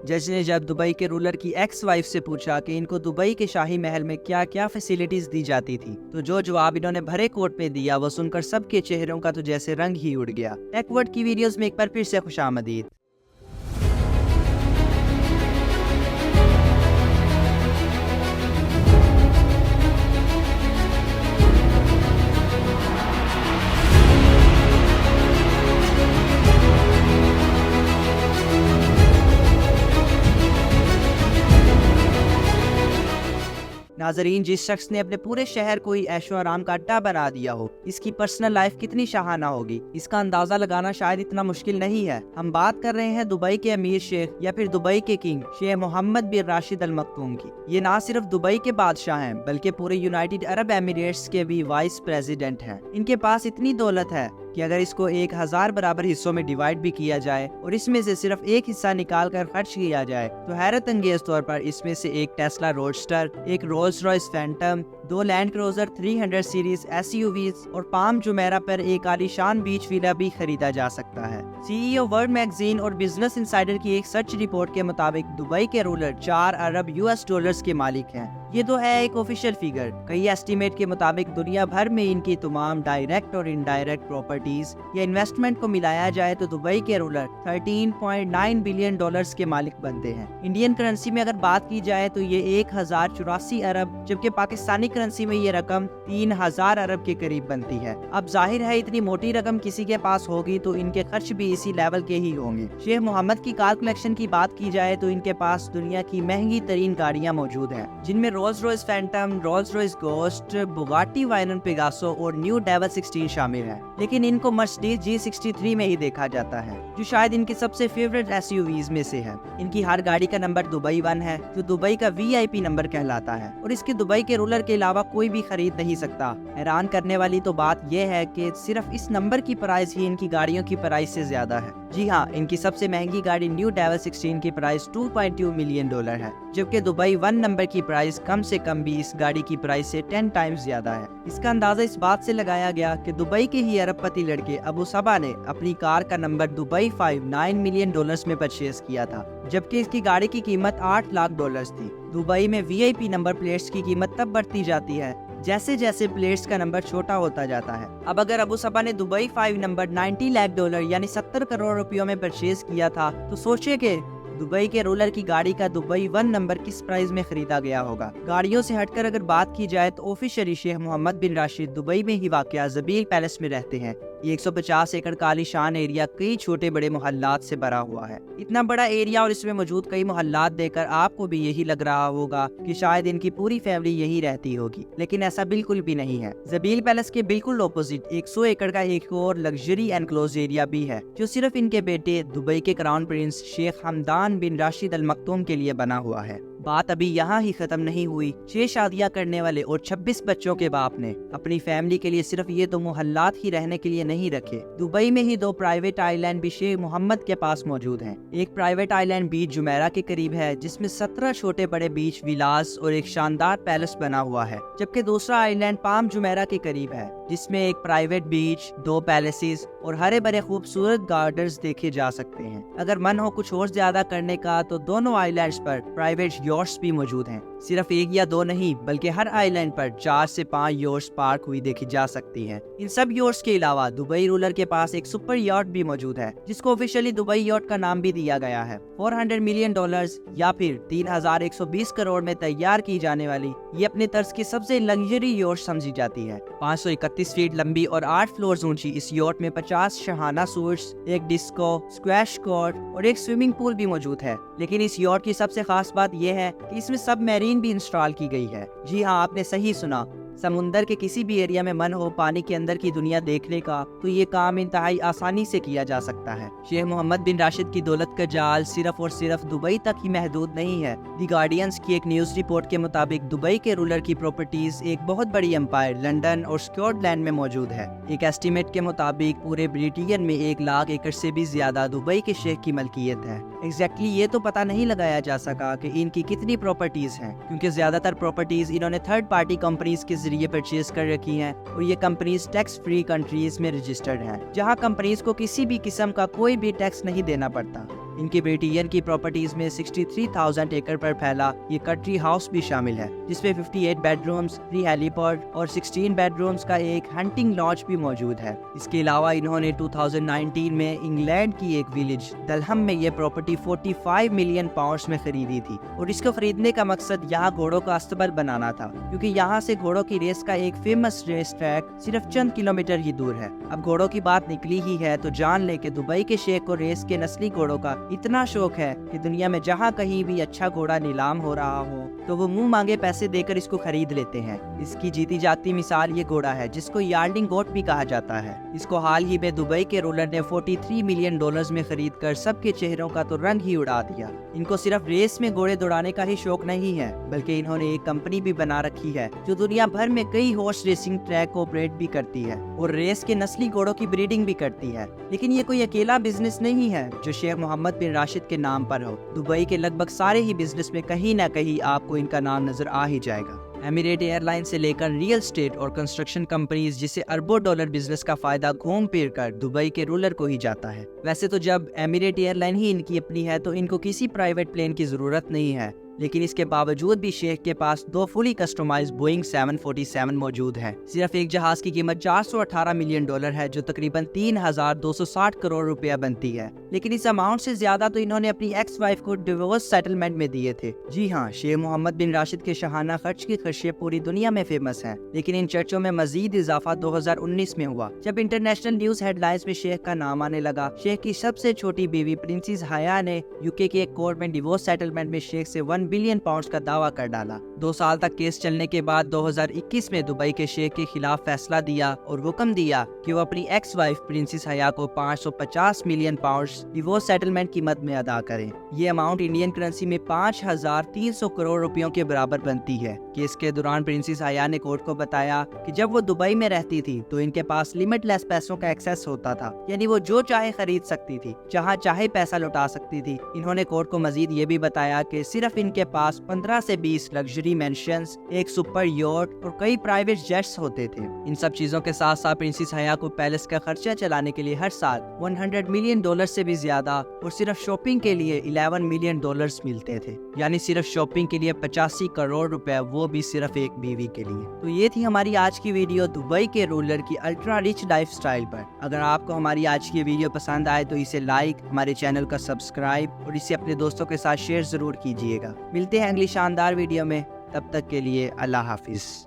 जज ने जब दुबई के रूलर की एक्स वाइफ से पूछा कि इनको दुबई के शाही महल में क्या क्या फैसिलिटीज दी जाती थी, तो जो जवाब इन्होंने भरे कोर्ट में दिया वो सुनकर सबके चेहरों का तो जैसे रंग ही उड़ गया। टेक वर्ल्ड की वीडियोस में एक बार फिर से खुशामदीद। नाजरीन, जिस शख्स ने अपने पूरे शहर को ही ऐशो आराम का अड्डा बना दिया हो, इसकी पर्सनल लाइफ कितनी शाहाना होगी, इसका अंदाजा लगाना शायद इतना मुश्किल नहीं है। हम बात कर रहे हैं दुबई के अमीर शेख या फिर दुबई के किंग शेख मोहम्मद बिन राशिद अल मक्तूम की। ये ना सिर्फ दुबई के बादशाह हैं बल्कि पूरे यूनाइटेड अरब एमिरेट्स के भी वाइस प्रेसिडेंट हैं। इनके पास इतनी दौलत है कि अगर इसको 1000 बराबर हिस्सों में डिवाइड भी किया जाए और इसमें से सिर्फ एक हिस्सा निकाल कर खर्च किया जाए तो हैरत अंगेज तौर पर इसमें से एक टेस्ला रोडस्टर, एक roles Royce Phantom, 2 land cruiser 300 series SUVs और पाम जुमेरा पर एक आलीशान बीच विला भी खरीदा जा सकता है। CEO वर्ल्ड मैगजीन और बिजनेस इंसाइडर की एक सर्च रिपोर्ट के मुताबिक दुबई के रूलर 4 अरब US के मालिक हैं। ये तो है एक ऑफिशियल फिगर। कई एस्टीमेट के मुताबिक दुनिया भर में इनकी तमाम डायरेक्ट और इनडायरेक्ट प्रॉपर्टीज या इन्वेस्टमेंट को मिलाया जाए तो दुबई के रूलर 13.9 बिलियन डॉलर्स के मालिक बनते हैं। इंडियन करेंसी में अगर बात की जाए तो ये 1084 अरब, जबकि पाकिस्तानी करेंसी में ये रकम 3000 अरब के करीब बनती है। अब जाहिर है इतनी मोटी रकम किसी के पास होगी तो इनके खर्च भी इसी लेवल के ही होंगे। शेख मोहम्मद की कार कलेक्शन की बात की जाए तो इनके पास दुनिया की महंगी तरीन गाड़ियाँ मौजूद हैं, जिनमें Rolls Royce Phantom, Rolls Royce Ghost, Bugatti Veyron Pegaso और न्यू डेवल 16 शामिल है। लेकिन इनको मर्सिडीज G63 में ही देखा जाता है, जो शायद इनके सबसे फेवरेट SUVs में से है। इनकी हर गाड़ी का नंबर दुबई 1 है, जो दुबई का VIP नंबर कहलाता है और इसके दुबई के रूलर के अलावा कोई भी खरीद नहीं सकता। हैरान करने वाली तो बात यह है कि सिर्फ इस नंबर की प्राइस ही इनकी गाड़ियों की प्राइस से ज्यादा है। जी हाँ, इनकी सबसे महंगी गाड़ी न्यू डेवल 16 की प्राइस $2.2 मिलियन है, जबकि दुबई 1 नंबर की प्राइस कम से कम भी इस गाड़ी की प्राइस से 10 टाइम्स ज्यादा है। इसका अंदाजा इस बात से लगाया गया कि दुबई के ही अरबपति लड़के अबू सबा ने अपनी कार का नंबर दुबई 5 $9 मिलियन में परचेज किया था, जबकि इसकी गाड़ी की कीमत $8 लाख थी। दुबई में VIP नंबर प्लेट्स की कीमत तब बढ़ती जाती है जैसे जैसे प्लेट्स का नंबर छोटा होता जाता है। अब अगर अबू सबा ने दुबई 5 नंबर $90 लाख यानी 70 करोड़ रुपयों में परचेज किया था तो सोचिए कि दुबई के रूलर की गाड़ी का दुबई 1 नंबर किस प्राइस में खरीदा गया होगा। गाड़ियों से हटकर अगर बात की जाए तो ऑफिशियली शेख मोहम्मद बिन राशिद दुबई में ही वाक़या ज़बील पैलेस में रहते हैं। ये 150 एकड़ का आलीशान एरिया कई छोटे बड़े मोहल्लात से भरा हुआ है। इतना बड़ा एरिया और इसमें मौजूद कई मोहल्लात देखकर आपको भी यही लग रहा होगा कि शायद इनकी पूरी फैमिली यही रहती होगी, लेकिन ऐसा बिल्कुल भी नहीं है। ज़बील पैलेस के बिल्कुल ऑपोजिट 100 एकड़ का एक और लग्जरी एनक्लोज एरिया भी है, जो सिर्फ इनके बेटे दुबई के क्राउन प्रिंस शेख हमदान बिन राशिद अल मक्तूम के लिए बना हुआ है। बात अभी यहाँ ही खत्म नहीं हुई। 6 शादियां करने वाले और 26 बच्चों के बाप ने अपनी फैमिली के लिए सिर्फ ये 2 मोहल्लात ही रहने के लिए नहीं रखे। दुबई में ही 2 प्राइवेट आइलैंड भी शेख मोहम्मद के पास मौजूद हैं। एक प्राइवेट आइलैंड बीच जुमेरा के करीब है, जिसमें 17 छोटे बड़े बीच विलास और एक शानदार पैलेस बना हुआ है, जबकि दूसरा आइलैंड पाम जुमेरा के करीब है, जिसमें एक प्राइवेट बीच, 2 पैलेसेस और हरे भरे खूबसूरत गार्डन्स देखे जा सकते हैं। अगर मन हो कुछ और ज्यादा करने का तो दोनों आइलैंड्स पर प्राइवेट यॉट्स भी मौजूद हैं। सिर्फ 1 या 2 नहीं बल्कि हर आइलैंड पर 4 से 5 यॉट्स पार्क हुई देखी जा सकती हैं। इन सब यॉट्स के अलावा दुबई रूलर के पास एक सुपर यॉट भी मौजूद है, जिसको ऑफिशियली दुबई यॉट का नाम भी दिया गया है। $400 मिलियन या फिर 3120 करोड़ में तैयार की जाने वाली ये अपने तर्ज की सबसे लग्जरी यॉट समझी जाती है। 531 फीट लंबी और 8 फ्लोर्स ऊंची इस यॉट में 50 शहाना सूट्स, एक डिस्को, स्क्वैश कोर्ट और एक स्विमिंग पूल भी मौजूद है। लेकिन इस यॉट की सबसे खास बात यह है कि इसमें सबमरीन भी इंस्टॉल की गई है। जी हाँ, आपने सही सुना, समुंदर के किसी भी एरिया में मन हो पानी के अंदर की दुनिया देखने का तो ये काम इंतहाई आसानी से किया जा सकता है। शेख मोहम्मद बिन राशिद की दौलत का जाल सिर्फ और सिर्फ दुबई तक ही महदूद नहीं है। दी गार्डियंस की एक न्यूज रिपोर्ट के मुताबिक दुबई के रूलर की प्रॉपर्टीज एक बहुत बड़ी एम्पायर लंदन और स्कॉटलैंड में मौजूद है। एक एस्टीमेट के मुताबिक पूरे ब्रिटेन में 1 लाख एकड़ से भी ज्यादा दुबई के शेख की मलकियत है। एग्जैक्टली ये तो पता नहीं लगाया जा सका कि इनकी कितनी प्रॉपर्टीज हैं, क्योंकि ज्यादातर प्रॉपर्टीज इन्होंने थर्ड पार्टी कंपनीज के जरिए परचेज कर रखी हैं और ये कंपनीज टैक्स फ्री कंट्रीज में रजिस्टर्ड हैं, जहां कंपनीज को किसी भी किस्म का कोई भी टैक्स नहीं देना पड़ता। ان کی بریٹین کی پراپرٹیز میں 63,000 ایکڑ پر پھیلا یہ کنٹری ہاؤس بھی شامل ہے، جس میں 58 بیڈ رومز، 3 ہیلی پاڈ اور 16 بیڈ رومز کا ایک ہنٹنگ لاج بھی موجود ہے۔ اس کے علاوہ انہوں نے 2019 میں انگلینڈ کی ایک ویلیج دلہم میں یہ پراپرٹی 45 ملین پاؤنڈز میں خریدی تھی، اور اس کو خریدنے کا مقصد یہاں گھوڑوں کا استبل بنانا تھا، کیونکہ یہاں سے گھوڑوں کی ریس کا ایک فیمس ریس ٹریک صرف چند کلومیٹر ہی دور ہے۔ اب گھوڑوں کی بات نکلی ہی ہے تو جان لے کہ دبئی کے شیخ کو ریس کے نسلی گھوڑوں کا اتنا شوق ہے کہ دنیا میں جہاں کہیں بھی اچھا گھوڑا نیلام ہو رہا ہو تو وہ منہ مانگے پیسے دے کر اس کو خرید لیتے ہیں۔ اس کی جیتی جاتی مثال یہ گھوڑا ہے جس کو یارڈنگ گوٹ بھی کہا جاتا ہے۔ اس کو حال ہی میں دبئی کے رولر نے 43 ملین ڈالرز میں خرید کر سب کے چہروں کا تو رنگ ہی اڑا دیا۔ ان کو صرف ریس میں گھوڑے دوڑانے کا ہی شوق نہیں ہے، بلکہ انہوں نے ایک کمپنی بھی بنا رکھی ہے جو دنیا بھر میں کئی ہارس ریسنگ ٹریک کو آپریٹ بھی کرتی ہے اور ریس کے نسلی گھوڑوں کی بریڈنگ بھی کرتی ہے۔ لیکن یہ کوئی اکیلا بزنس نہیں ہے جو شیخ محمد بن راشد کے نام پر ہو۔ دبئی کے لگ بھگ سارے ہی بزنس میں کہیں نہ کہیں آپ کو ان کا نام نظر آ ہی جائے گا۔ ایمریٹ ایئر لائن سے لے کر ریئل اسٹیٹ اور کنسٹرکشن کمپنیز جسے اربوں ڈالر بزنس کا فائدہ گھوم پھر کر دبئی کے رولر کو ہی جاتا ہے۔ ویسے تو جب ایمریٹ ایئر لائن ہی ان کی اپنی ہے تو ان کو کسی پرائیویٹ پلین کی ضرورت نہیں ہے، لیکن اس کے باوجود بھی شیخ کے پاس 2 فلی کسٹمائز بوئنگ 747 موجود ہے۔ صرف ایک جہاز کی قیمت 418 ملین ڈالر ہے جو تقریباً 3,260 کروڑ روپیہ بنتی ہے، لیکن اس اماؤنٹ سے زیادہ تو انہوں نے اپنی ایکس وائف کو ڈیورس سیٹلمنٹ میں دیے تھے۔ جی ہاں، شیخ محمد بن راشد کے شاہانہ خرچ کی خرچیں پوری دنیا میں فیمس ہیں، لیکن ان چرچوں میں مزید اضافہ 2019 میں ہوا جب انٹرنیشنل نیوز ہیڈ لائنز میں شیخ کا نام آنے لگا۔ شیخ کی سب سے چھوٹی بیوی پرنسس حیا نے یوکے کے ایک کورٹ میں ڈیورس سیٹلمنٹ میں شیخ سے 1 بلین پاؤنڈز کا دعویٰ کر ڈالا۔ 2 سال تک کیس چلنے کے بعد 2021 میں دبئی کے شیخ کے خلاف فیصلہ دیا اور حکم دیا کہ وہ اپنی ایکس وائف پرنسس حیا کو 550 ملین پاؤنڈز ڈیورس سیٹلمنٹ کی مد میں ادا کریں۔ یہ اماؤنٹ انڈین کرنسی میں 5,300 کروڑ روپیوں کے برابر بنتی ہے۔ کیس کے دوران پرنسس حیا نے کورٹ کو بتایا کہ جب وہ دبئی میں رہتی تھی تو ان کے پاس لمٹ لیس پیسوں کا ایکسیس ہوتا تھا، یعنی وہ جو چاہے خرید سکتی تھی، جہاں چاہے پیسہ لوٹا سکتی تھی۔ انہوں نے کورٹ کو مزید یہ بھی بتایا کہ صرف ان کے پاس 15 سے 20 لگژری مینشنز، ایک سپر یوٹ اور کئی پرائیویٹ جیٹس ہوتے تھے۔ ان سب چیزوں کے ساتھ ساتھ پرنسس حیا کو پیلس کا خرچہ چلانے کے لیے ہر سال 100 ملین ڈالر سے بھی زیادہ اور صرف شاپنگ کے لیے 11 ملین ڈالرز ملتے تھے، یعنی صرف شاپنگ کے لیے 85 کروڑ روپے، وہ بھی صرف ایک بیوی کے لیے۔ تو یہ تھی ہماری آج کی ویڈیو دبئی کے رولر کی الٹرا ریچ لائف سٹائل پر۔ اگر آپ کو ہماری آج کی ویڈیو پسند آئے تو اسے لائک، ہمارے چینل کا سبسکرائب اور اسے اپنے دوستوں کے ساتھ شیئر ضرور کیجیے گا۔ ملتے ہیں اگلی شاندار ویڈیو میں، تب تک کے لیے اللہ حافظ۔